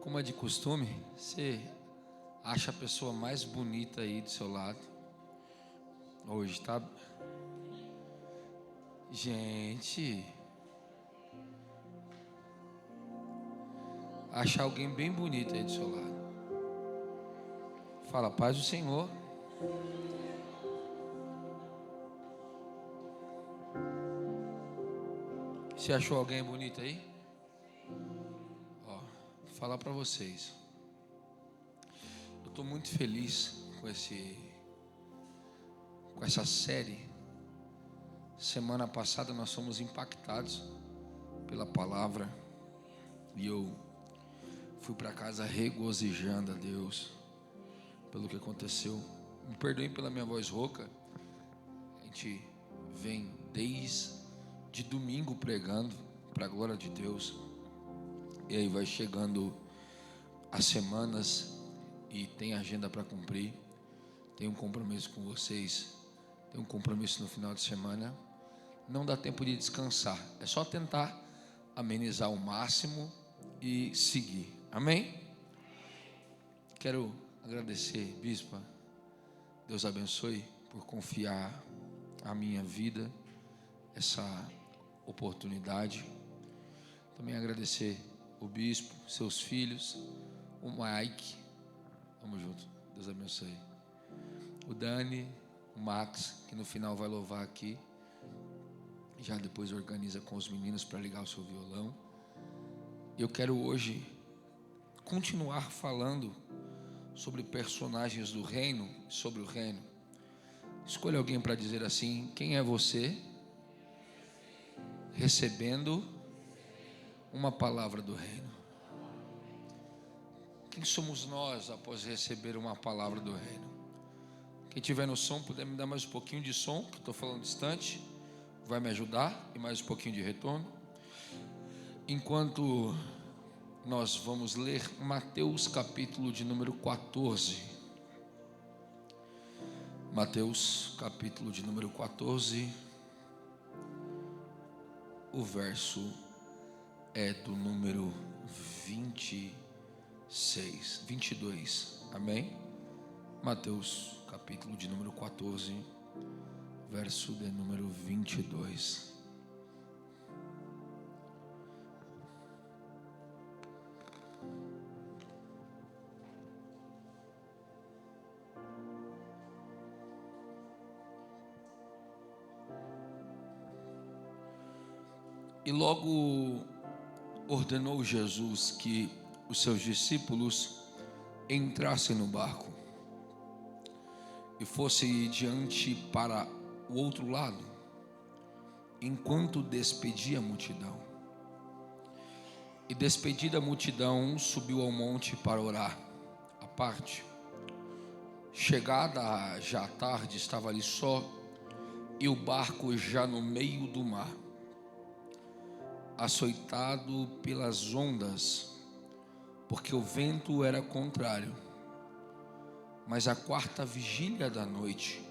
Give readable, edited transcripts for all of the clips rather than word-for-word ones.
Como é de costume, você acha a pessoa mais bonita aí do seu lado. Hoje, tá? Gente, acha alguém bem bonito aí do seu lado. Fala, paz do Senhor. Você achou alguém bonito aí? Ó, vou falar para vocês. Eu estou muito feliz com essa série. Semana passada nós fomos impactados pela palavra e eu fui para casa regozijando a Deus pelo que aconteceu. Me perdoem pela minha voz rouca. A gente vem desde domingo pregando para a glória de Deus, e aí vai chegando as semanas e tem agenda para cumprir. Tem um compromisso com vocês, tem um compromisso no final de semana. Não dá tempo de descansar, é só tentar amenizar o máximo e seguir, amém? Quero agradecer, bispa, Deus abençoe por confiar a minha vida, essa oportunidade. Também agradecer o bispo, seus filhos, o Mike, vamos junto, Deus abençoe, o Dani, o Max, que no final vai louvar aqui, já depois organiza com os meninos para ligar o seu violão. Eu quero hoje continuar falando sobre personagens do reino, sobre o reino. Escolha alguém para dizer assim: quem é você recebendo uma palavra do reino? Quem somos nós após receber uma palavra do reino? Quem tiver no som, puder me dar mais um pouquinho de som, que estou falando distante, vai me ajudar, e mais um pouquinho de retorno. Enquanto nós vamos ler Mateus capítulo de número 14. Mateus capítulo de número 14. O verso é do número 22. Amém? Mateus capítulo de número 14, verso de número 22. E logo ordenou Jesus que os seus discípulos entrassem no barco e fossem diante para o outro lado, enquanto despedia a multidão. E despedida a multidão, subiu ao monte para orar à parte. Chegada já a tarde, estava ali só, e o barco já no meio do mar, açoitado pelas ondas, porque o vento era contrário. Mas à quarta vigília da noite,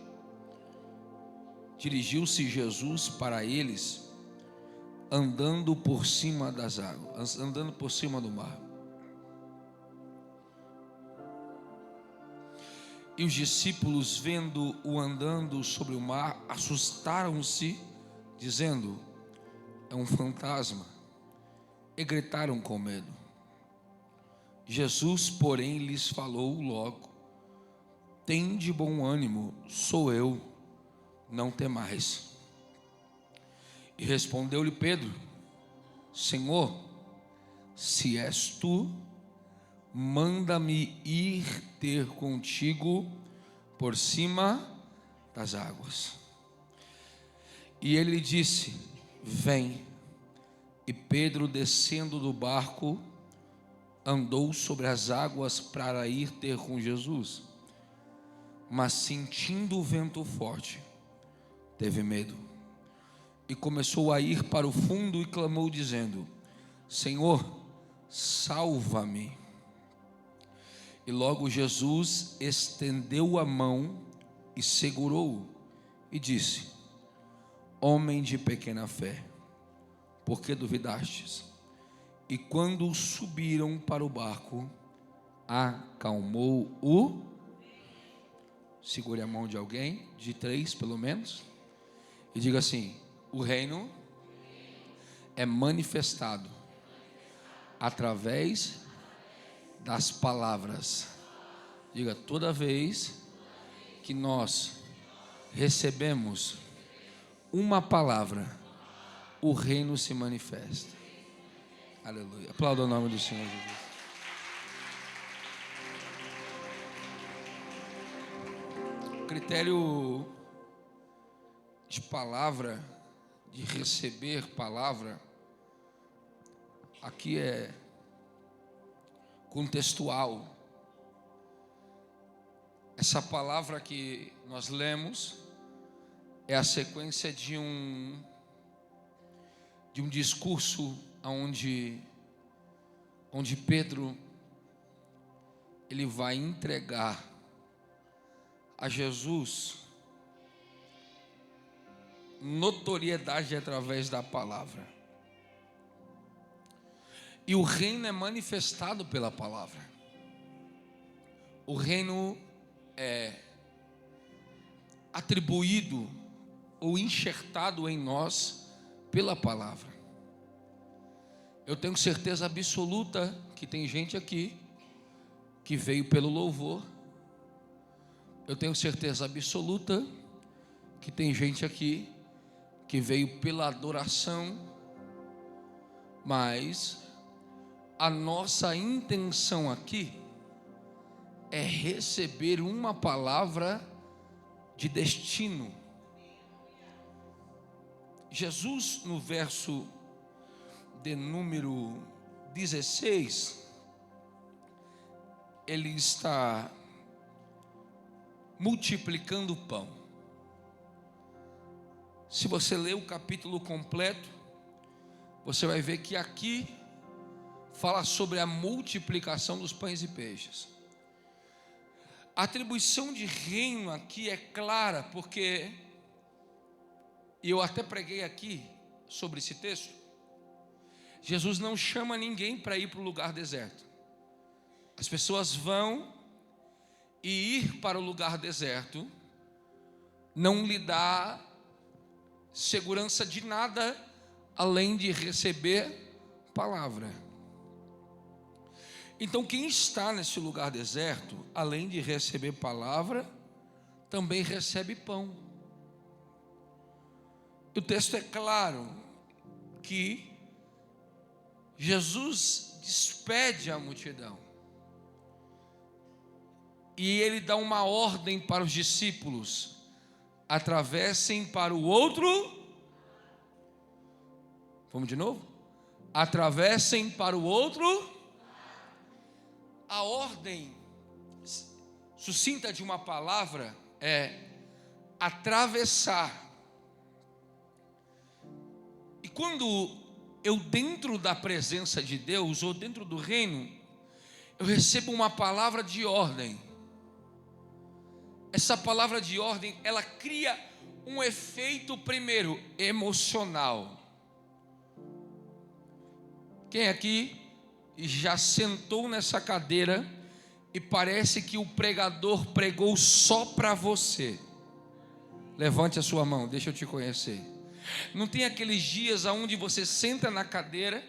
dirigiu-se Jesus para eles, andando por cima das águas, andando por cima do mar. E os discípulos, vendo-o andando sobre o mar, assustaram-se, dizendo: é um fantasma, e gritaram com medo. Jesus, porém, lhes falou logo: tende bom ânimo, sou eu, não temais. E respondeu-lhe Pedro: Senhor, se és tu, manda-me ir ter contigo por cima das águas. E ele lhe disse: vem. E Pedro, descendo do barco, andou sobre as águas para ir ter com Jesus. Mas sentindo o vento forte, teve medo e começou a ir para o fundo e clamou dizendo: Senhor, salva-me. E logo Jesus estendeu a mão e segurou-o e disse: homem de pequena fé, por que duvidastes? E quando subiram para o barco, acalmou o... Segure a mão de alguém, de 3 pelo menos, e diga assim: o reino é manifestado através das palavras. Diga: toda vez que nós recebemos uma palavra, o reino se manifesta. Aleluia. Aplauda o nome do Senhor Jesus. O critério de palavra, de receber palavra, aqui é contextual. Essa palavra que nós lemos é a sequência de um discurso onde Pedro ele vai entregar a Jesus notoriedade através da palavra. E o reino é manifestado pela palavra. O reino é atribuído ou enxertado em nós pela palavra. Eu tenho certeza absoluta que tem gente aqui que veio pelo louvor. Eu tenho certeza absoluta que tem gente aqui que veio pela adoração, mas a nossa intenção aqui é receber uma palavra de destino. Jesus, no verso de número 16, ele está multiplicando o pão. Se você ler o capítulo completo, você vai ver que aqui fala sobre a multiplicação dos pães e peixes. A atribuição de reino aqui é clara, porque eu até preguei aqui sobre esse texto. Jesus não chama ninguém para ir para o lugar deserto. As pessoas vão, e ir para o lugar deserto não lhe dá segurança de nada além de receber palavra. Então quem está nesse lugar deserto, além de receber palavra, também recebe pão. O texto é claro que Jesus despede a multidão e ele dá uma ordem para os discípulos: atravessem para o outro. Vamos de novo? Atravessem para o outro. A ordem sucinta de uma palavra é atravessar. E quando eu, dentro da presença de Deus, ou dentro do reino, eu recebo uma palavra de ordem. Essa palavra de ordem, ela cria um efeito, primeiro, emocional. Quem aqui já sentou nessa cadeira e parece que o pregador pregou só para você? Levante a sua mão, deixa eu te conhecer. Não tem aqueles dias onde você senta na cadeira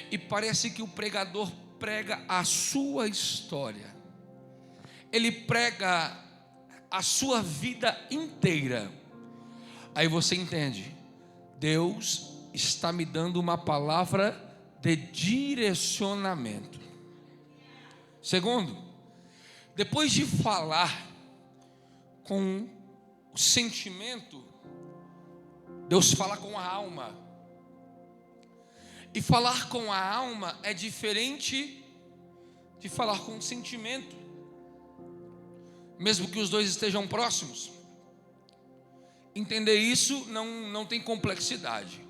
e parece que o pregador prega a sua história, ele prega a sua vida inteira. Aí você entende: Deus está me dando uma palavra de direcionamento. Segundo, depois de falar com o sentimento, Deus fala com a alma. E falar com a alma é diferente de falar com o sentimento, mesmo que os dois estejam próximos. Entender isso não tem complexidade.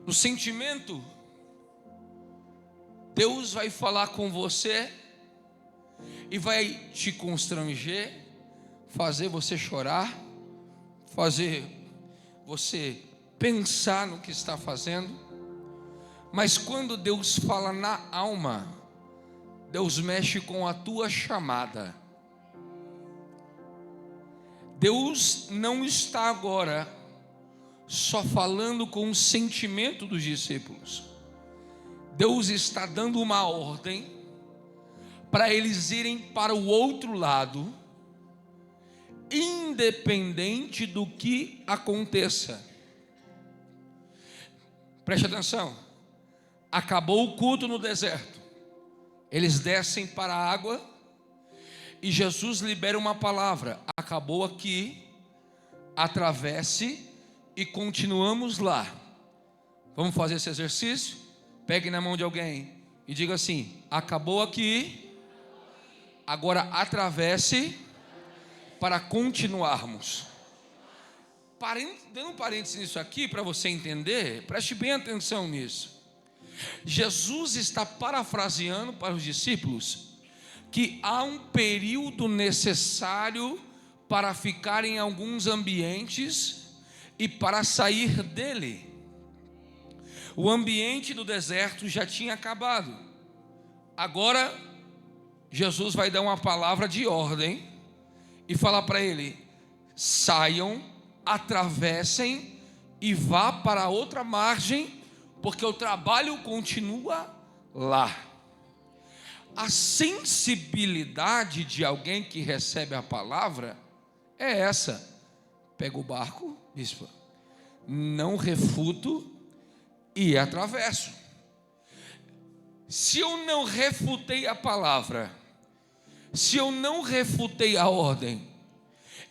No sentimento, Deus vai falar com você e vai te constranger, fazer você chorar, fazer você pensar no que está fazendo. Mas quando Deus fala na alma, Deus mexe com a tua chamada. Deus não está agora só falando com o sentimento dos discípulos. Deus está dando uma ordem para eles irem para o outro lado, independente do que aconteça. Preste atenção. Acabou o culto no deserto. Eles descem para a água e Jesus libera uma palavra: acabou aqui, atravesse e continuamos lá. Vamos fazer esse exercício? Pegue na mão de alguém e diga assim: acabou aqui, agora atravesse para continuarmos. Dando um parênteses nisso aqui para você entender, preste bem atenção nisso. Jesus está parafraseando para os discípulos que há um período necessário para ficar em alguns ambientes e para sair dele. O ambiente do deserto já tinha acabado. Agora Jesus vai dar uma palavra de ordem e falar para ele: saiam, atravessem e vá para outra margem, porque o trabalho continua lá. A sensibilidade de alguém que recebe a palavra é essa: pega o barco, bispo, não refuto e atravesso. Se eu não refutei a palavra, se eu não refutei a ordem,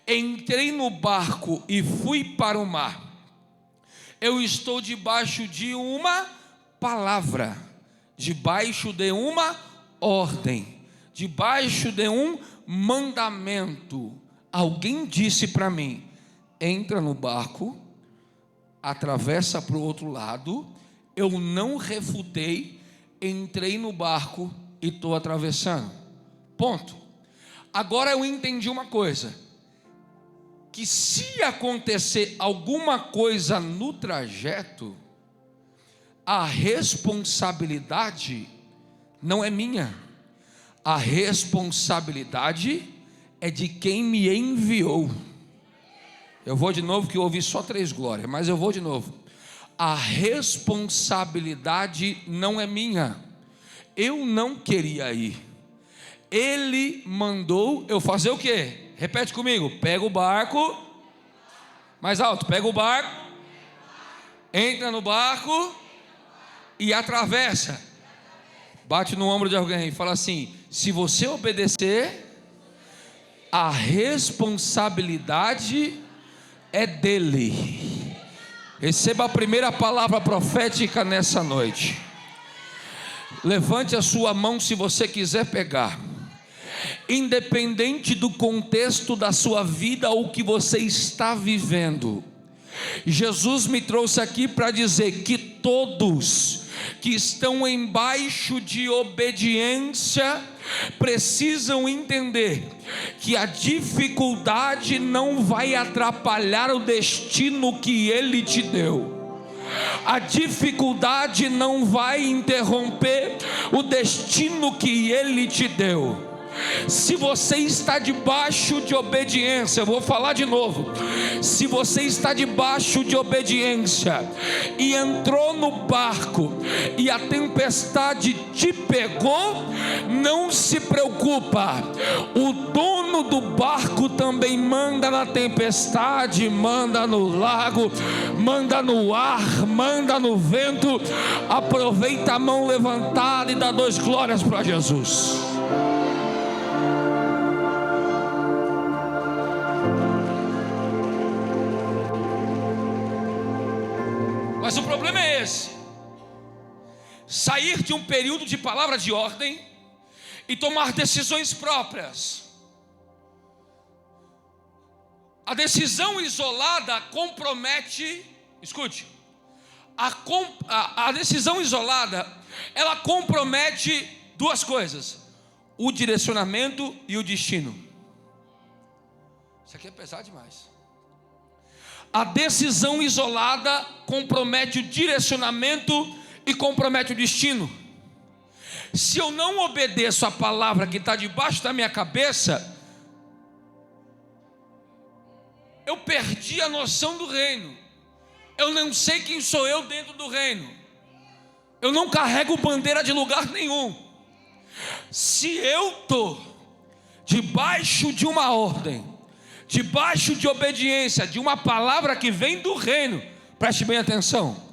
entrei no barco e fui para o mar, eu estou debaixo de uma palavra, debaixo de uma ordem, debaixo de um mandamento. Alguém disse para mim: entra no barco, atravessa para o outro lado. Eu não refutei, entrei no barco e estou atravessando. Ponto. Agora eu entendi uma coisa: que se acontecer alguma coisa no trajeto, a responsabilidade não é minha, a responsabilidade é de quem me enviou. Eu vou de novo, que eu ouvi só 3 glórias, mas eu vou de novo. A responsabilidade não é minha. Eu não queria ir. Ele mandou eu fazer o quê? Repete comigo: pega o barco, mais alto, pega o barco, entra no barco e atravessa. Bate no ombro de alguém e fala assim: se você obedecer, a responsabilidade é dele. Receba a primeira palavra profética nessa noite. Levante a sua mão se você quiser pegar. Independente do contexto da sua vida ou que você está vivendo, Jesus me trouxe aqui para dizer que todos que estão embaixo de obediência precisam entender que a dificuldade não vai atrapalhar o destino que Ele te deu. A dificuldade não vai interromper o destino que Ele te deu. Se você está debaixo de obediência, eu vou falar de novo. Se você está debaixo de obediência e entrou no barco e a tempestade te pegou, não se preocupa. O dono do barco também manda na tempestade, manda no lago, manda no ar, manda no vento. Aproveita a mão levantada e dá 2 glórias para Jesus. Mas o problema é esse: sair de um período de palavra de ordem e tomar decisões próprias. A decisão isolada compromete, escute, a decisão isolada, ela compromete 2 coisas: o direcionamento e o destino. Isso aqui é pesado demais. A decisão isolada compromete o direcionamento e compromete o destino. Se eu não obedeço a palavra que está debaixo da minha cabeça, eu perdi a noção do reino. Eu não sei quem sou eu dentro do reino. Eu não carrego bandeira de lugar nenhum. Se eu estou debaixo de uma ordem, debaixo de obediência, de uma palavra que vem do reino, preste bem atenção.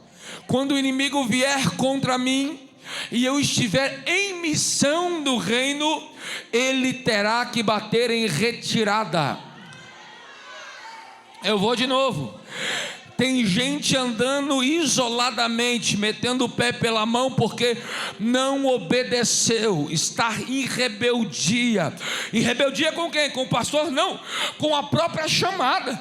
Quando o inimigo vier contra mim e eu estiver em missão do reino, ele terá que bater em retirada. Eu vou de novo. Tem gente andando isoladamente, metendo o pé pela mão porque não obedeceu, está em rebeldia. Em rebeldia com quem? Com o pastor? Não, com a própria chamada.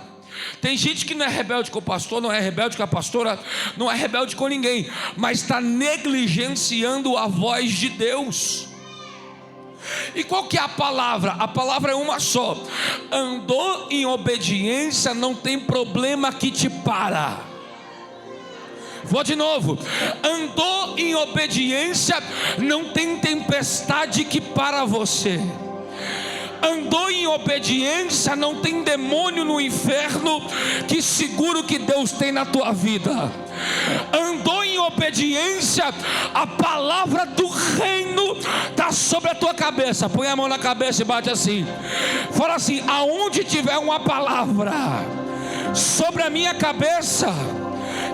Tem gente que não é rebelde com o pastor, não é rebelde com a pastora, não é rebelde com ninguém, mas está negligenciando a voz de Deus. E qual que é a palavra? A palavra é uma só. Andou em obediência, não tem problema que te para. Vou de novo. Andou em obediência, não tem tempestade que para você. Andou em obediência, não tem demônio no inferno que segura o que Deus tem na tua vida. Andou em obediência, a palavra do reino está sobre a tua cabeça. Põe a mão na cabeça e bate assim. Fala assim: aonde tiver uma palavra sobre a minha cabeça,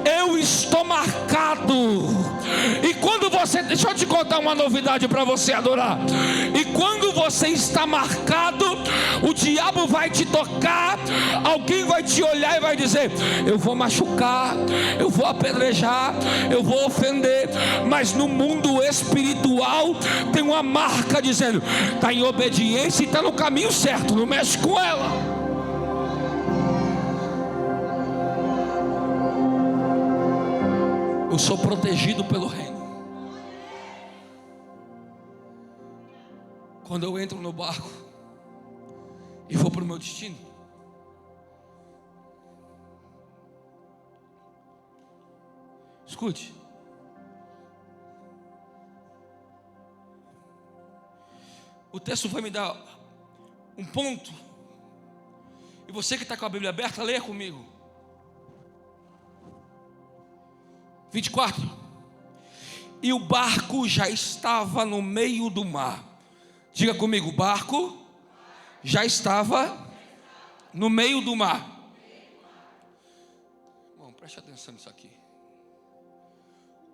eu estou marcado. E quando você, deixa eu te contar uma novidade para você adorar. E quando você está marcado, o diabo vai te tocar, alguém vai te olhar e vai dizer: eu vou machucar, eu vou apedrejar, eu vou ofender. Mas no mundo espiritual tem uma marca dizendo: está em obediência e está no caminho certo, não mexe com ela. Eu sou protegido pelo reino. Quando eu entro no barco e vou para o meu destino, escute. O texto vai me dar um ponto, e você que está com a Bíblia aberta, leia comigo. 24. E o barco já estava no meio do mar. Diga comigo: o barco já estava no meio do mar. Bom, preste atenção nisso aqui.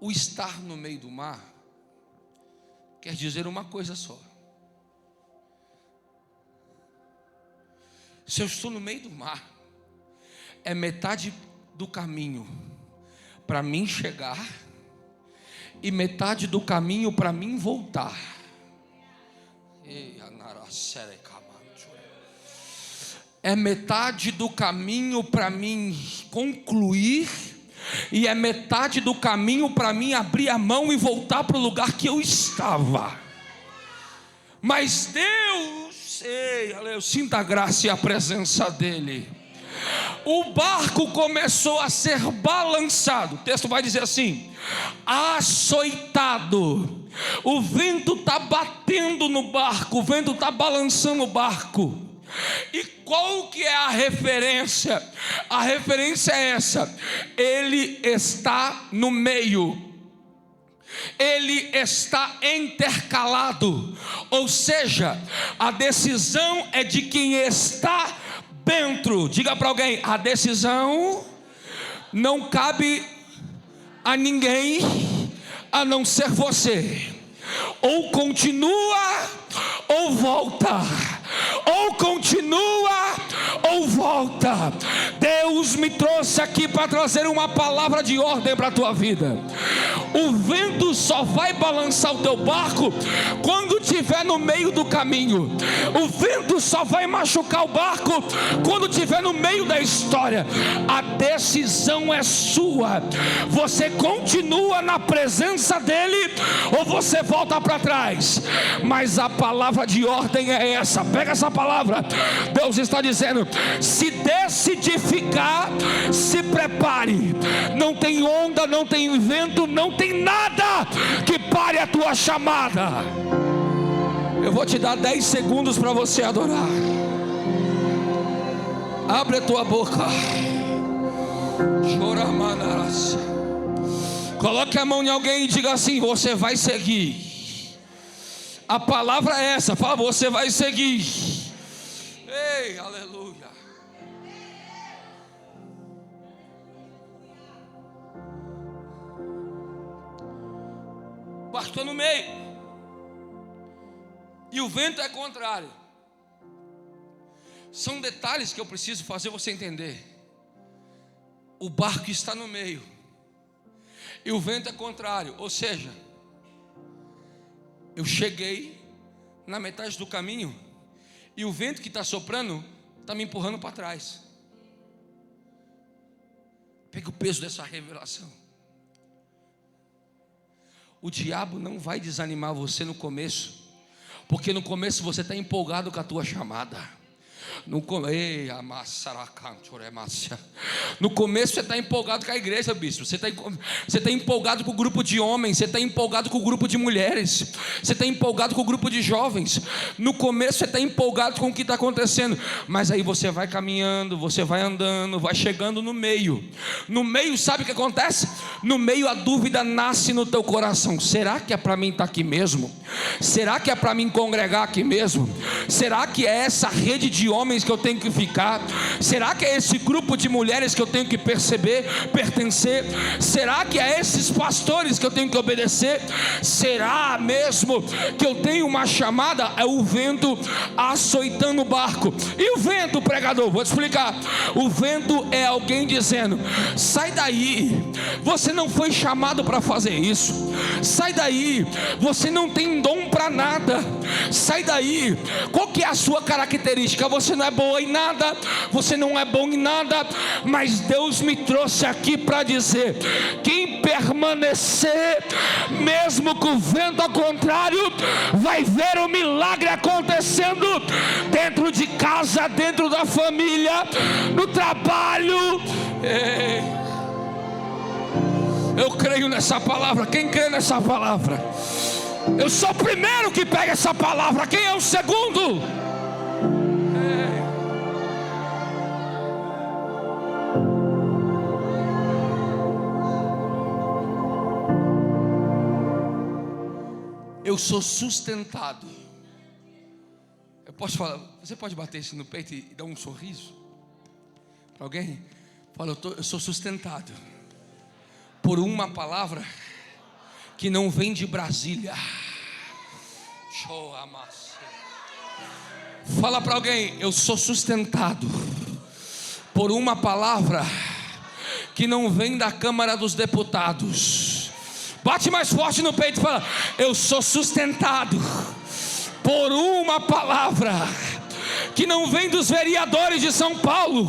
O estar no meio do mar quer dizer uma coisa só. Se eu estou no meio do mar, é metade do caminho para mim chegar e metade do caminho para mim voltar. É metade do caminho para mim concluir e é metade do caminho para mim abrir a mão e voltar para o lugar que eu estava. Mas Deus, eu sinto a graça e a presença dEle. O barco começou a ser balançado. O texto vai dizer assim: açoitado. O vento está batendo no barco, o vento está balançando o barco. E qual que é a referência? A referência é essa: ele está no meio, ele está intercalado. Ou seja, a decisão é de quem está dentro. Diga para alguém: a decisão não cabe a ninguém a não ser você. Ou continua ou volta, ou continua ou volta. Deus me trouxe aqui para trazer uma palavra de ordem para a tua vida. O vento só vai balançar o teu barco quando estiver no meio do caminho. O vento só vai machucar o barco quando estiver no meio da história. A decisão é sua. Você continua na presença dele ou você volta para trás? Mas a palavra de ordem é essa. Pega essa palavra. Deus está dizendo: Se decidir ficar, se prepare. Não tem onda, não tem vento, não tem nada que pare a tua chamada. Eu vou te dar 10 segundos para você adorar. Abre a tua boca. Coloque a mão em alguém e diga assim: você vai seguir. A palavra é essa, fala, você vai seguir. Ei, aleluia. Pastor no meio, e o vento é contrário. São detalhes que eu preciso fazer você entender. O barco está no meio e o vento é contrário. Ou seja, eu cheguei na metade do caminho e o vento que está soprando está me empurrando para trás. Pega o peso dessa revelação. O diabo não vai desanimar você no começo, porque no começo você está empolgado com a tua chamada. No começo você está empolgado com a igreja, bispo. Você está empolgado com o grupo de homens. Você está empolgado com o grupo de mulheres. Você está empolgado com o grupo de jovens. No começo você está empolgado com o que está acontecendo. Mas aí você vai caminhando, você vai andando, vai chegando no meio. No meio, sabe o que acontece? No meio a dúvida nasce no teu coração. Será que é para mim estar aqui mesmo? Será que é para mim congregar aqui mesmo? Será que é essa rede de homens que eu tenho que ficar? Será que é esse grupo de mulheres que eu tenho que pertencer? Será que é esses pastores que eu tenho que obedecer? Será mesmo que eu tenho uma chamada? É o vento açoitando o barco. E o vento, pregador? Vou te explicar. O vento é alguém dizendo: sai daí, você não foi chamado para fazer isso. Sai daí, você não tem dom para nada. Sai daí. Qual que é a sua característica? Você não é boa em nada, você não é bom em nada, mas Deus me trouxe aqui para dizer: quem permanecer, mesmo com o vento ao contrário, vai ver o milagre acontecendo dentro de casa, dentro da família, no trabalho. Eu creio nessa palavra. Quem crê nessa palavra? Eu sou o primeiro que pega essa palavra. Quem é o segundo? Eu sou sustentado. Eu posso falar, você pode bater isso no peito e dar um sorriso para alguém? Fala, eu sou sustentado por uma palavra que não vem de Brasília. Fala para alguém, eu sou sustentado por uma palavra que não vem da Câmara dos Deputados. Bate mais forte no peito e fala, eu sou sustentado por uma palavra que não vem dos vereadores de São Paulo.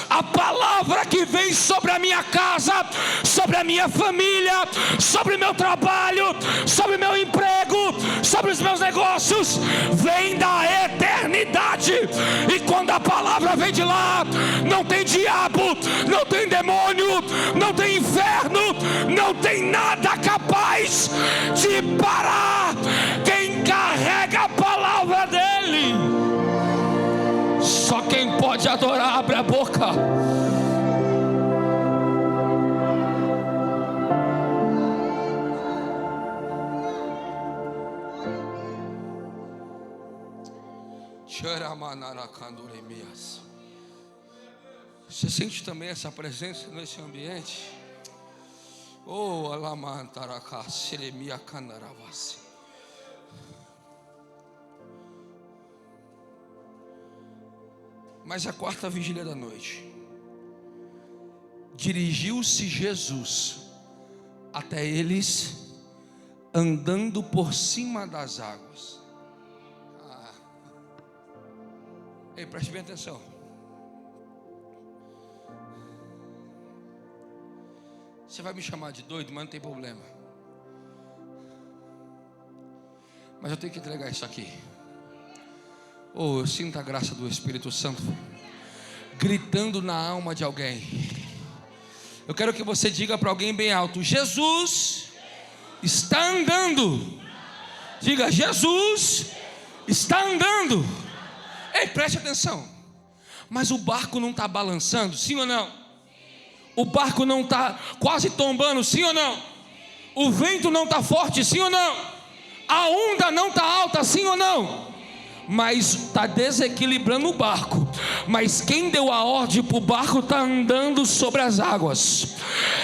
A palavra que vem sobre a minha casa, sobre a minha família, sobre o meu trabalho, sobre o meu emprego, sobre os meus negócios, vem da eternidade. E quando a palavra vem de lá, não tem diabo, não tem demônio, não tem inferno, não tem nada capaz de parar quem carrega a palavra dele. Só quem pode adorar, abre a boca. Você sente também essa presença nesse ambiente? Oh, alamantaraka seremia candaravasi. Mas a quarta vigília da noite, dirigiu-se Jesus até eles, andando por cima das águas. Ei, preste bem atenção. Você vai me chamar de doido, mas não tem problema. Mas eu tenho que entregar isso aqui. Oh, eu sinto a graça do Espírito Santo gritando na alma de alguém. Eu quero que você diga para alguém bem alto: Jesus está andando. Diga: Jesus está andando. Ei, preste atenção. Mas o barco não está balançando, sim ou não? O barco não está quase tombando, sim ou não? O vento não está forte, sim ou não? A onda não está alta, sim ou não? Mas está desequilibrando o barco. Mas quem deu a ordem para o barco está andando sobre as águas.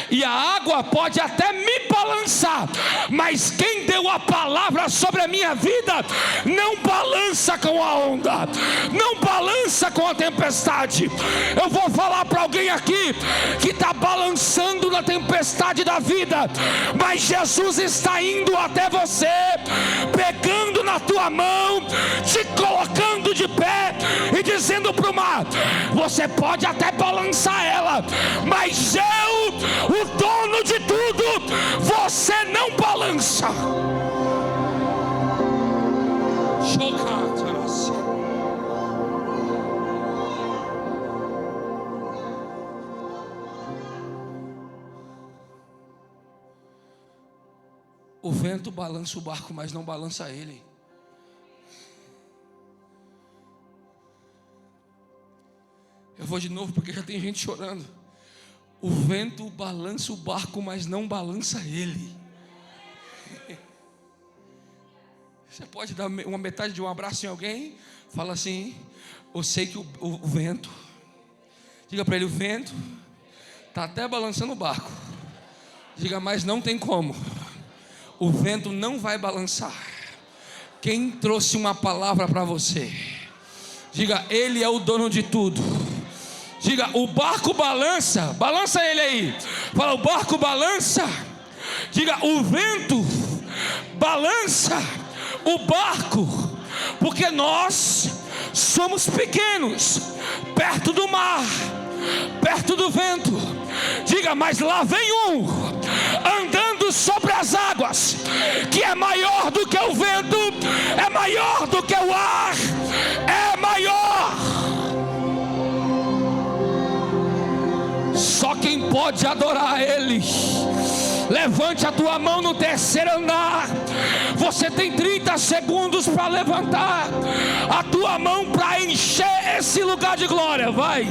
E a água pode até me balançar, mas quem deu a palavra sobre a minha vida não balança com a onda, não balança com a tempestade. Eu vou falar para alguém aqui que está balançando na tempestade da vida, mas Jesus está indo até você, pegando na tua mão, te colocando de pé e dizendo para o mar: você pode até balançar ela, mas eu, o dono de tudo, você não balança. O vento balança o barco, mas não balança ele. Eu vou de novo porque já tem gente chorando. O vento balança o barco, mas não balança ele. Você pode dar uma metade de um abraço em alguém? Fala assim: eu sei que o vento, diga para ele: o vento está até balançando o barco. Diga: mas não tem como, o vento não vai balançar. Quem trouxe uma palavra para você? Diga: ele é o dono de tudo. Diga: o barco balança. Balança ele aí. Fala: o barco balança. Diga: o vento balança o barco, porque nós somos pequenos perto do mar, perto do vento. Diga: mas lá vem um andando sobre as águas, que é maior do que o vento, é maior do que o ar, é maior. Só quem pode adorar Ele. Levante a tua mão no terceiro andar. Você tem 30 segundos para levantar a tua mão para encher esse lugar de glória. Vai.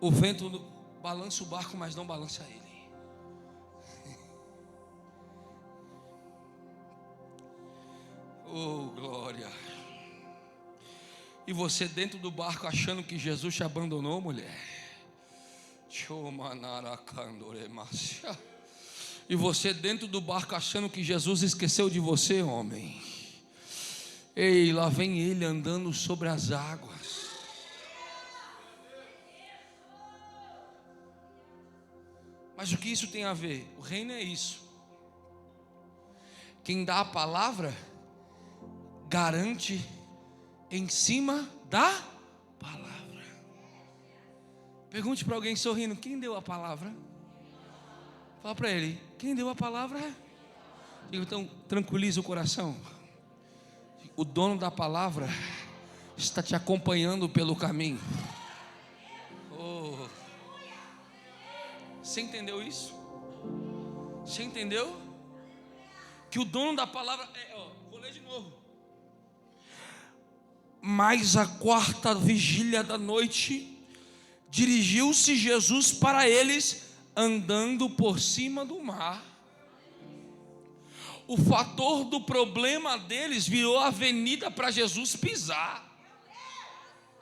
O vento balança o barco, mas não balança ele. Oh, glória. E você dentro do barco achando que Jesus te abandonou, mulher. E você dentro do barco achando que Jesus esqueceu de você, homem. Ei, lá vem ele andando sobre as águas. Mas o que isso tem a ver? O reino é isso. Quem dá a palavra garante em cima da palavra. Pergunte para alguém sorrindo: quem deu a palavra? Fala para ele: quem deu a palavra? Então tranquiliza o coração. O dono da palavra está te acompanhando pelo caminho. Você entendeu isso? Você entendeu? Que o dono da palavra vou ler de novo. Mas a quarta vigília da noite, dirigiu-se Jesus para eles, andando por cima do mar. O fator do problema deles virou avenida para Jesus pisar.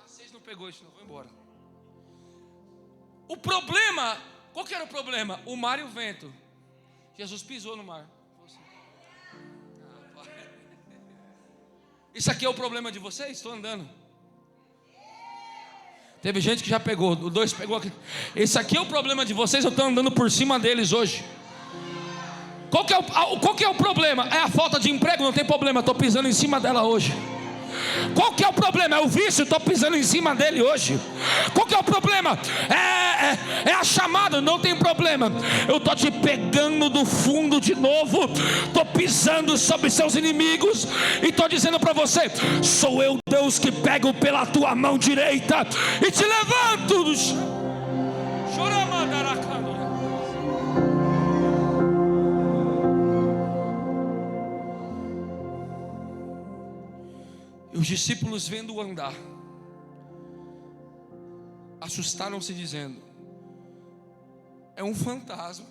Vocês não pegou isso, não, vou embora. O problema, qual que era o problema? O mar e o vento. Jesus pisou no mar. Isso aqui é o problema de vocês? Estou andando. Teve gente que já pegou, o 2 pegou aqui. Esse aqui é o problema de vocês, eu estou andando por cima deles hoje. Qual que é o problema? É a falta de emprego, não tem problema, estou pisando em cima dela hoje. Qual que é o problema? É o vício, estou pisando em cima dele hoje. Qual que é o problema? É a chamada, não tem problema. Eu estou te pegando do fundo de novo, estou pisando sobre seus inimigos e estou dizendo para você: sou eu, Deus, que pego pela tua mão direita e te levanto do chão. Os discípulos, vendo-o andar, assustaram-se, dizendo: é um fantasma.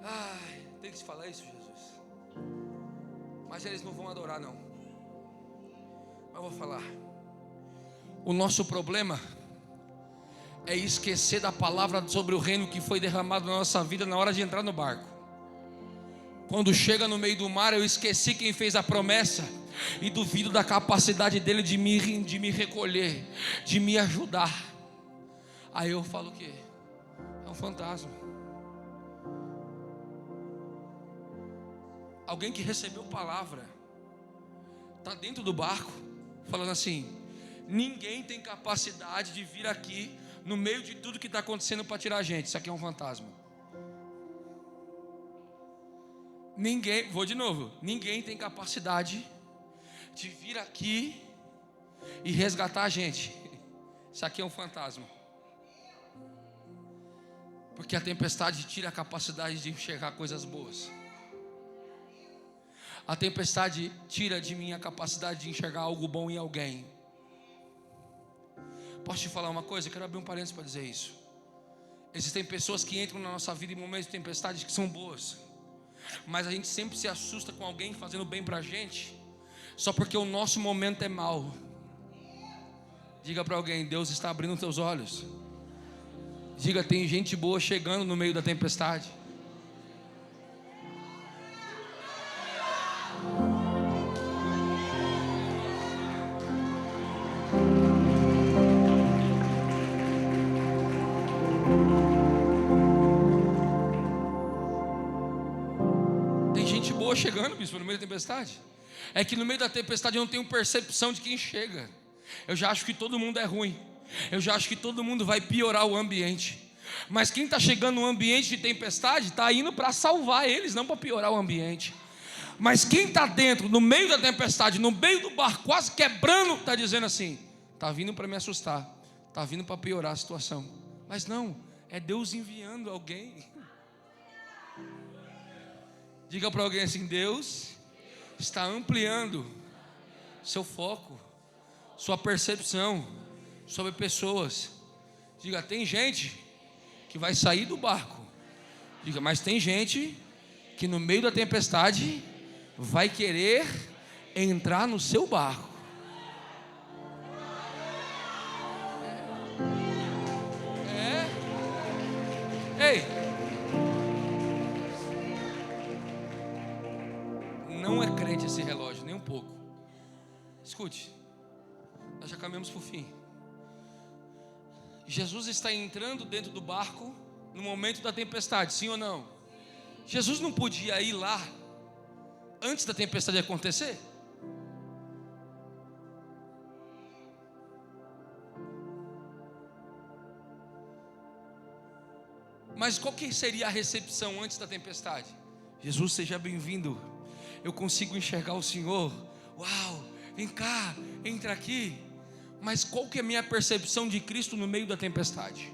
Ai, tem que se falar isso, Jesus. Mas eles não vão adorar, não. Mas eu vou falar. O nosso problema é esquecer da palavra sobre o reino que foi derramado na nossa vida na hora de entrar no barco. Quando chega no meio do mar, eu esqueci quem fez a promessa e duvido da capacidade dele de me recolher, de me ajudar. Aí eu falo o quê? É um fantasma. Alguém que recebeu palavra está dentro do barco falando assim: ninguém tem capacidade de vir aqui no meio de tudo que está acontecendo para tirar a gente. Isso aqui é um fantasma. Ninguém, vou de novo, ninguém tem capacidade de vir aqui e resgatar a gente. Isso aqui é um fantasma. Porque a tempestade tira a capacidade de enxergar coisas boas. A tempestade tira de mim a capacidade de enxergar algo bom em alguém. Posso te falar uma coisa? Eu quero abrir um parênteses para dizer isso. Existem pessoas que entram na nossa vida em momentos de tempestade que são boas, mas a gente sempre se assusta com alguém fazendo bem para a gente, só porque o nosso momento é mau. Diga para alguém: Deus está abrindo os teus olhos. Diga: tem gente boa chegando no meio da tempestade. Chegando, bispo, no meio da tempestade. É que no meio da tempestade eu não tenho percepção de quem chega. Eu já acho que todo mundo é ruim. Eu já acho que todo mundo vai piorar o ambiente. Mas quem está chegando no ambiente de tempestade está indo para salvar eles, não para piorar o ambiente. Mas quem está dentro, no meio da tempestade, no meio do barco, quase quebrando, está dizendo assim: está vindo para me assustar, está vindo para piorar a situação. Mas não, é Deus enviando alguém. Diga para alguém assim: Deus está ampliando seu foco, sua percepção sobre pessoas. Diga: tem gente que vai sair do barco. Diga: mas tem gente que no meio da tempestade vai querer entrar no seu barco. Ei, não é crente esse relógio, nem um pouco. Escute, nós já caminhamos para o fim. Jesus está entrando dentro do barco no momento da tempestade, sim ou não? Jesus não podia ir lá antes da tempestade acontecer? Mas qual que seria a recepção antes da tempestade? Jesus, seja bem-vindo. Eu consigo enxergar o Senhor. Uau, vem cá, entra aqui. Mas qual que é a minha percepção de Cristo no meio da tempestade?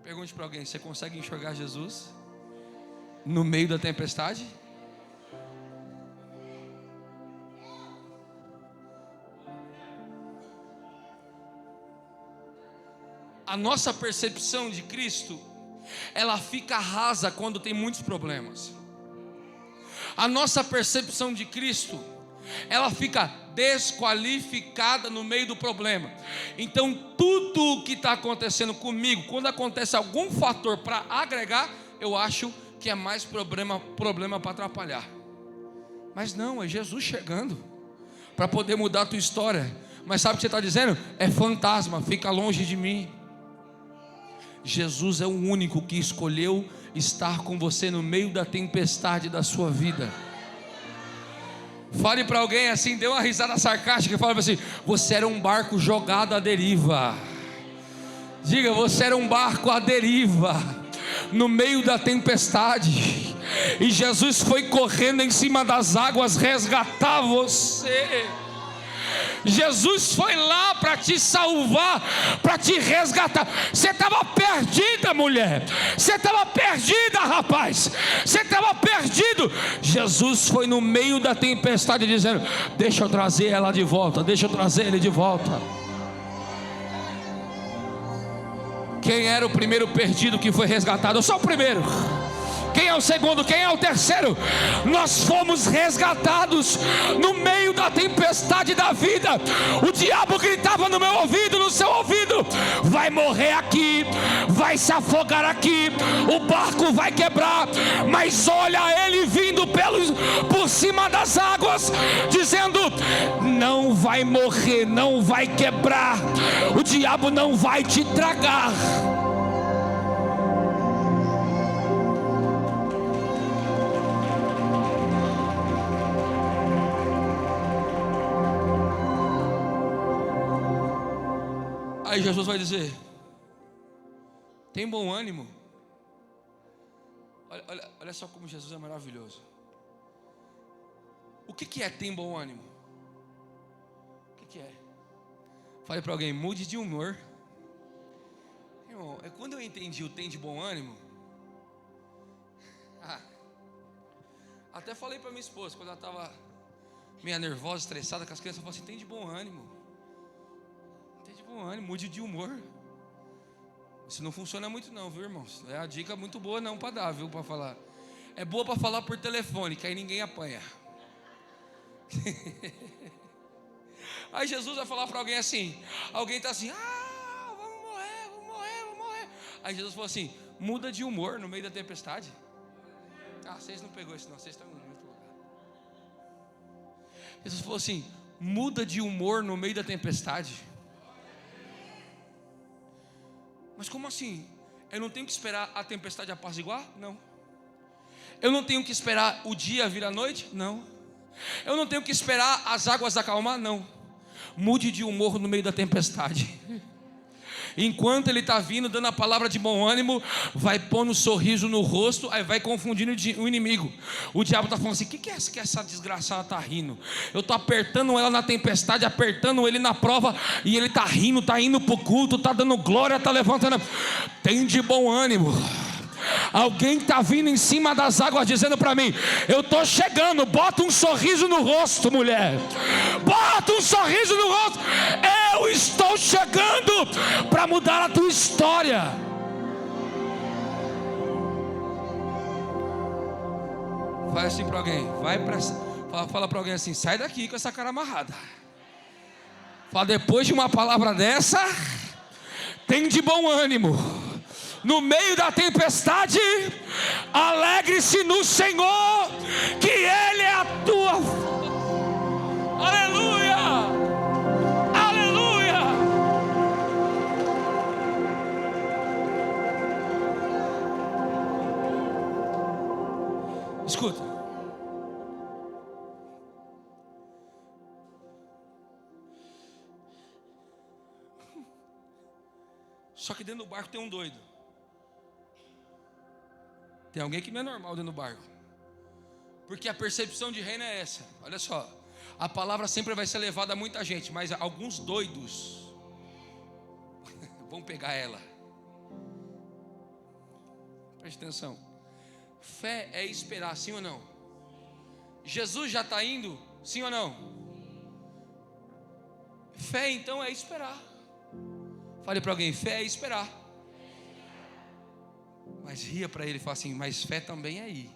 Pergunte para alguém: você consegue enxergar Jesus no meio da tempestade? A nossa percepção de Cristo, ela fica rasa quando tem muitos problemas. A nossa percepção de Cristo, ela fica desqualificada no meio do problema. Então tudo o que está acontecendo comigo, quando acontece algum fator para agregar, eu acho que é mais problema para atrapalhar. Mas não, é Jesus chegando para poder mudar a tua história. Mas sabe o que você está dizendo? É fantasma, fica longe de mim. Jesus é o único que escolheu estar com você no meio da tempestade da sua vida. Fale para alguém assim, dê uma risada sarcástica e fale assim: você era um barco jogado à deriva. Diga, você era um barco à deriva, no meio da tempestade, e Jesus foi correndo em cima das águas resgatar você. Jesus foi lá para te salvar, para te resgatar. Você estava perdida, mulher. Você estava perdida, rapaz. Você estava perdido. Jesus foi no meio da tempestade dizendo: deixa eu trazer ela de volta, deixa eu trazer ele de volta. Quem era o primeiro perdido que foi resgatado? Eu sou o primeiro. Quem é o segundo? Quem é o terceiro? Nós fomos resgatados no meio da tempestade da vida. O diabo gritava no meu ouvido, no seu ouvido: vai morrer aqui, vai se afogar aqui, o barco vai quebrar. Mas olha ele vindo por cima das águas, dizendo: não vai morrer, não vai quebrar, o diabo não vai te tragar. Aí Jesus vai dizer: tem bom ânimo. Olha só como Jesus é maravilhoso. O que é tem bom ânimo? O que é? Fale para alguém: mude de humor. Irmão, quando eu entendi o tem de bom ânimo, até falei para minha esposa, quando ela estava meio nervosa, estressada com as crianças, eu falei assim: tem de bom ânimo. Bom ânimo, mude de humor. Isso não funciona muito não, viu, irmãos? É uma dica muito boa não para dar, viu, para falar. É boa para falar por telefone, que aí ninguém apanha. Aí Jesus vai falar para alguém assim, alguém está assim: vamos morrer. Aí Jesus falou assim: muda de humor no meio da tempestade. Vocês não pegou isso não, vocês estão em muito lugar. Jesus falou assim: muda de humor no meio da tempestade. Mas como assim? Eu não tenho que esperar a tempestade apaziguar? Não. Eu não tenho que esperar o dia vir à noite? Não. Eu não tenho que esperar as águas acalmar? Não. Mude de humor no meio da tempestade. Enquanto ele está vindo, dando a palavra de bom ânimo, vai pondo um sorriso no rosto, aí vai confundindo o inimigo. O diabo está falando assim: o que é que essa desgraçada está rindo? Eu estou apertando ela na tempestade, apertando ele na prova, e ele está rindo, está indo para o culto, está dando glória, está levantando. Tem de bom ânimo. Alguém está vindo em cima das águas dizendo para mim: eu estou chegando. Bota um sorriso no rosto, mulher. Bota um sorriso no rosto. Eu estou chegando para mudar a tua história. Fala assim para alguém, fala para alguém assim: sai daqui com essa cara amarrada. Fala: depois de uma palavra dessa, tem de bom ânimo. No meio da tempestade, alegre-se no Senhor, que Ele é a tua. Aleluia! Aleluia! Escuta. Só que dentro do barco tem um doido. Tem alguém que não é normal dentro do barco. Porque a percepção de reino é essa. Olha só, a palavra sempre vai ser levada a muita gente, mas alguns doidos vão pegar ela. Preste atenção. Fé é esperar, sim ou não? Jesus já está indo, sim ou não? Fé então é esperar. Fale para alguém: fé é esperar. Mas ria para ele e fala assim: mas fé também é ir.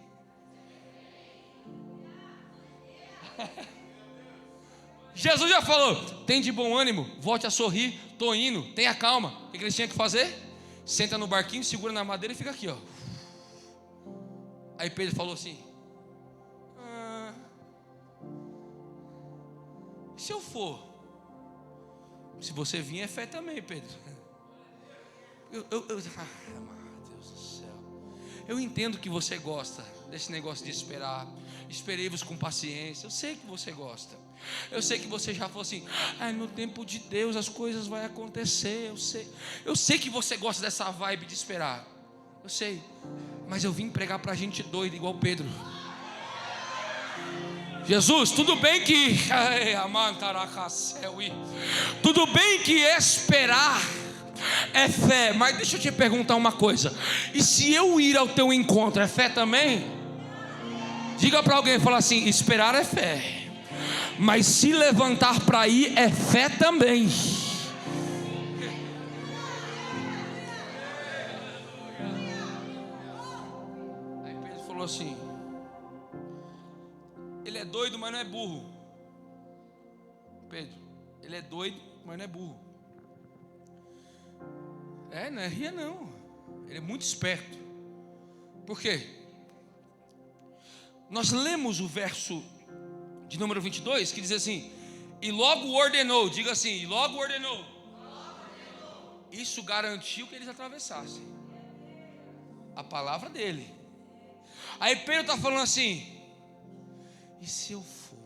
Jesus já falou: tem de bom ânimo, volte a sorrir, estou indo, tenha calma. O que eles tinham que fazer? Senta no barquinho, segura na madeira e fica aqui, ó. Aí Pedro falou assim: se eu for? Se você vir é fé também, Pedro. Meu Deus do céu. Eu entendo que você gosta desse negócio de esperar. Esperei-vos com paciência. Eu sei que você gosta. Eu sei que você já falou assim: no tempo de Deus as coisas vão acontecer. Eu sei que você gosta dessa vibe de esperar. Eu sei. Mas eu vim pregar pra gente doida igual Pedro. Jesus, tudo bem que tudo bem que esperar é fé, mas deixa eu te perguntar uma coisa: e se eu ir ao teu encontro, é fé também? Diga para alguém, fala assim: esperar é fé, mas se levantar para ir é fé também. Aí Pedro falou assim: ele é doido, mas não é burro. Pedro, ele é doido, mas não é burro. Não é ria não. Ele é muito esperto. Por quê? Nós lemos o verso de número 22, que diz assim: e logo ordenou, diga assim, e logo ordenou. Isso garantiu que eles atravessassem. A palavra dele. Aí Pedro está falando assim: e se eu for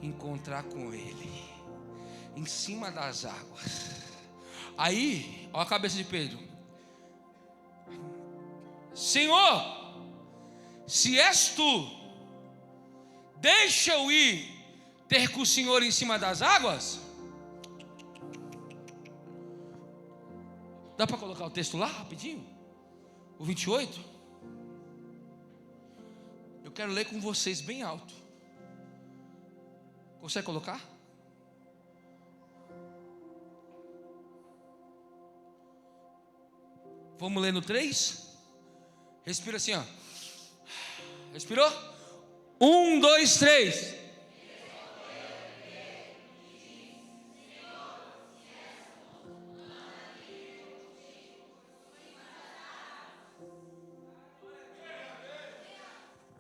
encontrar com ele em cima das águas? Aí, olha a cabeça de Pedro: Senhor, se és tu, deixa eu ir ter com o Senhor em cima das águas. Dá para colocar o texto lá rapidinho? O 28. Eu quero ler com vocês bem alto. Consegue colocar? Vamos ler no 3? Respira assim, ó. Respirou? 1, 2, 3.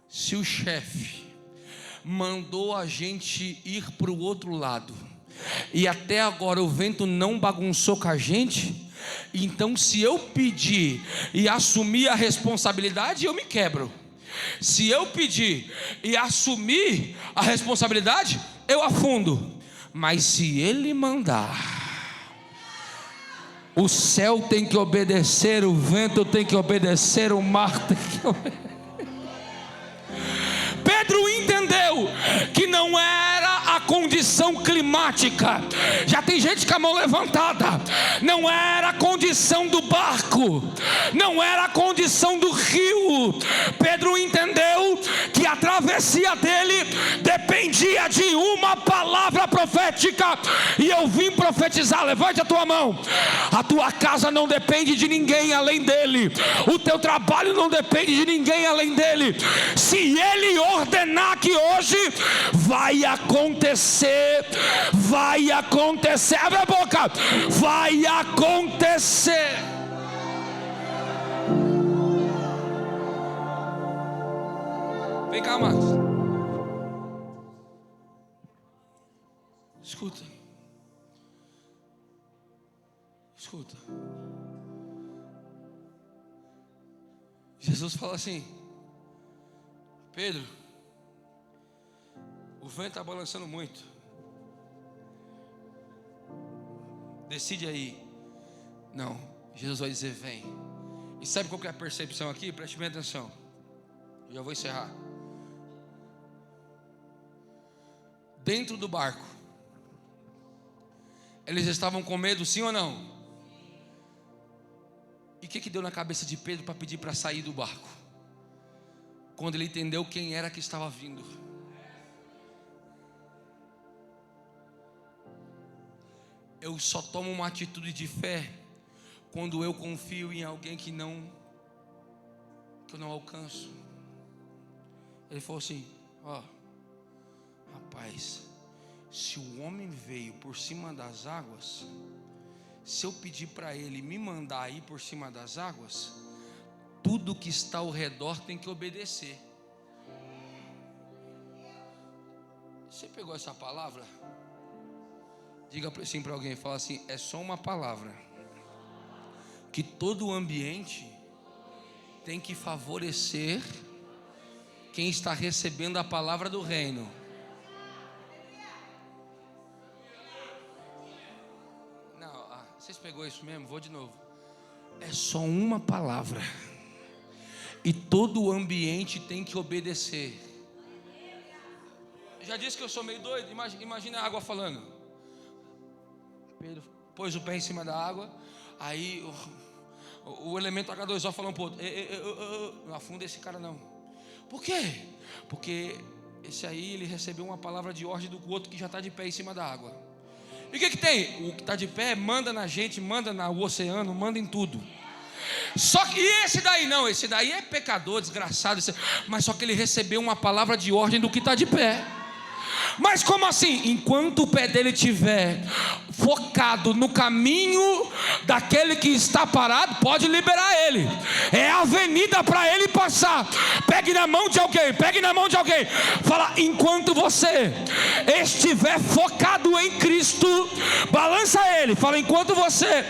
Se o chefe mandou a gente ir para o outro lado e até agora o vento não bagunçou com a gente, então se eu pedir e assumir a responsabilidade, eu me quebro. Se eu pedir e assumir a responsabilidade, eu afundo. Mas se ele mandar, o céu tem que obedecer, o vento tem que obedecer, o mar tem que obedecer. Pedro entendeu que não era a condição climática. Já tem gente com a mão levantada. Não era a condição do barco, não era a condição do rio. Pedro entendeu que a travessia dele dependia de uma palavra profética. E eu vim profetizar. Levante a tua mão. A tua casa não depende de ninguém além dele. O teu trabalho não depende de ninguém além dele. Se ele ordenar que hoje vai acontecer, vai acontecer. Abre a boca. Vai acontecer. Vem cá, Marcos. Escuta. Escuta. Jesus fala assim: Pedro, o vento está balançando muito. Decide aí. Não, Jesus vai dizer: vem. E sabe qual que é a percepção aqui? Preste bem atenção. Eu já vou encerrar. Dentro do barco, eles estavam com medo, sim ou não? E o que deu na cabeça de Pedro para pedir para sair do barco? Quando ele entendeu quem era que estava vindo. Eu só tomo uma atitude de fé quando eu confio em alguém que eu não alcanço. Ele falou assim: rapaz, se o homem veio por cima das águas, se eu pedir para ele me mandar ir por cima das águas, tudo que está ao redor tem que obedecer. Você pegou essa palavra? Diga assim para alguém, fala assim: é só uma palavra que todo o ambiente tem que favorecer quem está recebendo a palavra do reino. Não, vocês pegou isso mesmo? Vou de novo. É só uma palavra e todo o ambiente tem que obedecer. Já disse que eu sou meio doido. Imagina a água falando. Pedro pôs o pé em cima da água. Aí o elemento H2O falou um pouco: não afunda esse cara não. Por quê? Porque esse aí ele recebeu uma palavra de ordem do outro que já está de pé em cima da água. E o que tem? O que está de pé manda na gente, manda no oceano, manda em tudo. Só que esse daí não, esse daí é pecador, desgraçado. Mas só que ele recebeu uma palavra de ordem do que está de pé. Mas como assim? Enquanto o pé dele estiver focado no caminho daquele que está parado, pode liberar ele. É a avenida para ele passar. Pegue na mão de alguém, pegue na mão de alguém. Fala: enquanto você estiver focado em Cristo, balança ele. Fala: enquanto você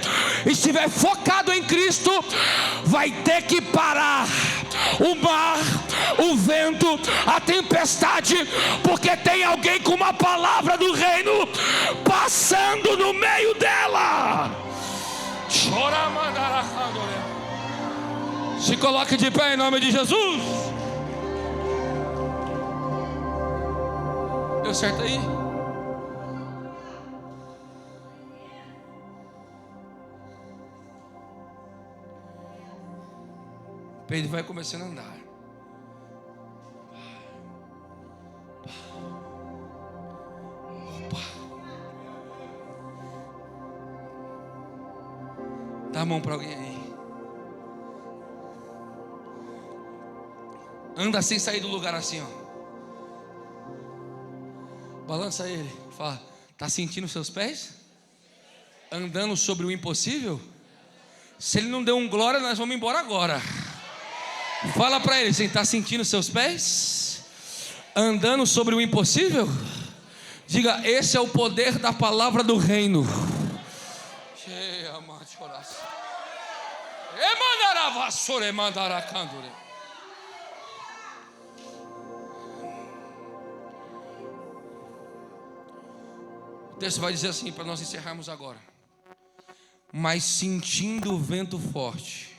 estiver focado em Cristo, vai ter que parar o mar, o vento, a tempestade, porque tem alguém com uma palavra do reino passando no meio dela. Se coloque de pé em nome de Jesus. Deu certo aí? Pedro vai começando a andar. Dá a mão para alguém aí. Anda sem sair do lugar assim, ó. Balança ele. Fala: tá sentindo seus pés? Andando sobre o impossível? Se ele não deu um glória, nós vamos embora agora. Fala para ele assim: tá sentindo seus pés? Andando sobre o impossível? Diga: esse é o poder da palavra do reino. O texto vai dizer assim, para nós encerrarmos agora: mas sentindo o vento forte,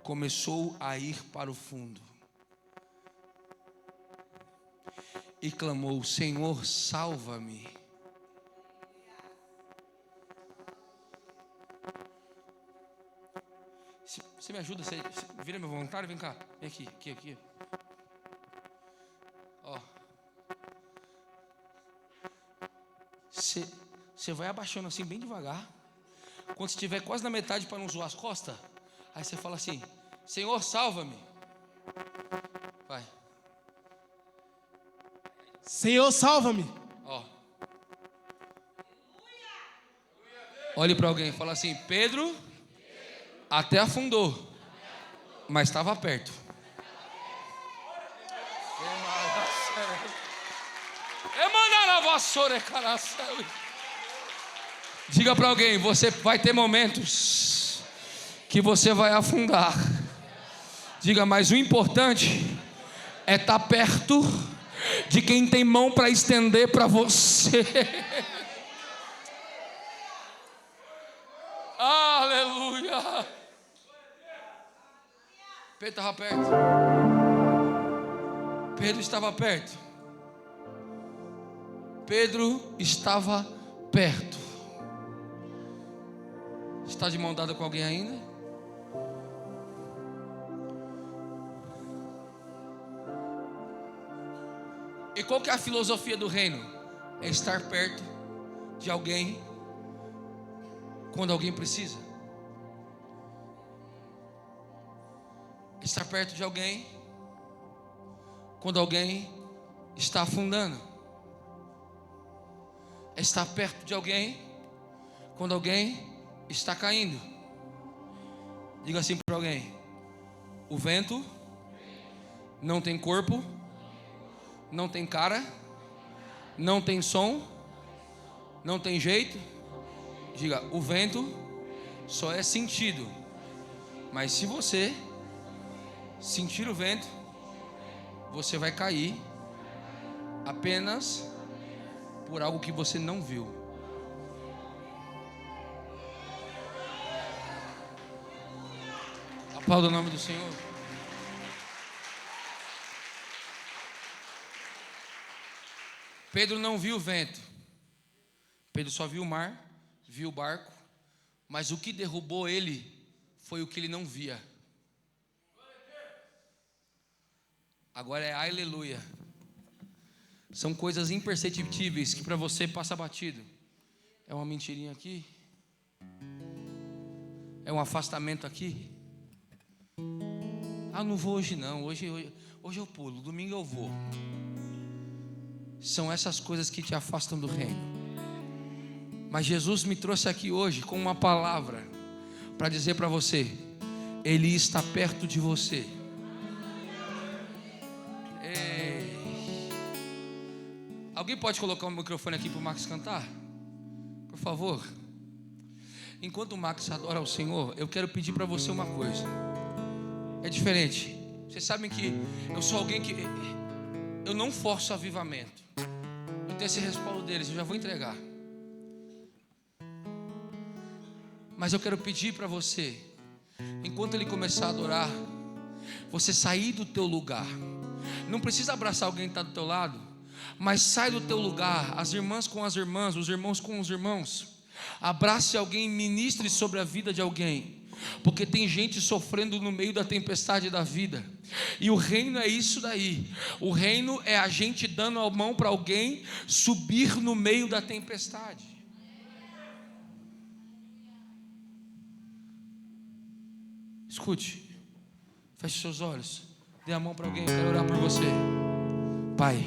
começou a ir para o fundo e clamou: Senhor, salva-me. Você me ajuda? Você vira meu voluntário? Vem cá, vem aqui. Ó, você vai abaixando assim bem devagar. Quando estiver quase na metade, para não zoar as costas, aí você fala assim: Senhor, salva-me. Vai. Senhor, salva-me. Ó. Olhe para alguém e fala assim: Pedro até afundou, mas estava perto. Diga para alguém: você vai ter momentos que você vai afundar. Diga: mas o importante é estar perto de quem tem mão para estender para você. Aleluia. Pedro estava perto. Pedro estava perto. Pedro estava perto. Está de mão dada com alguém ainda? E qual que é a filosofia do reino? É estar perto de alguém quando alguém precisa. Estar perto de alguém quando alguém está afundando. É estar perto de alguém quando alguém está caindo. Diga assim para alguém: o vento não tem corpo, não tem cara, não tem som, não tem jeito. Diga: o vento só é sentido, mas se você sentir o vento, você vai cair apenas por algo que você não viu. Aplauda o nome do Senhor. Pedro não viu o vento. Pedro só viu o mar, viu o barco, mas o que derrubou ele foi o que ele não via. Agora é aleluia. São coisas imperceptíveis que para você passa batido. É uma mentirinha aqui, é um afastamento aqui. Ah, não vou hoje não, hoje eu pulo, domingo eu vou. São essas coisas que te afastam do reino. Mas Jesus me trouxe aqui hoje com uma palavra para dizer para você: Ele está perto de você. Ei. Alguém pode colocar o microfone aqui para o Max cantar? Por favor. Enquanto o Max adora ao Senhor, eu quero pedir para você uma coisa. É diferente. Vocês sabem que eu sou alguém que eu não forço avivamento. Eu tenho esse respaldo deles, eu já vou entregar. Mas eu quero pedir para você, enquanto ele começar a adorar, você sair do teu lugar. Não precisa abraçar alguém que está do teu lado, mas sai do teu lugar, as irmãs com as irmãs, os irmãos com os irmãos. Abrace alguém, ministre sobre a vida de alguém, porque tem gente sofrendo no meio da tempestade da vida. E o reino é isso daí. O reino é a gente dando a mão para alguém subir no meio da tempestade. Escute, feche seus olhos, dê a mão para alguém, eu quero orar por você. Pai,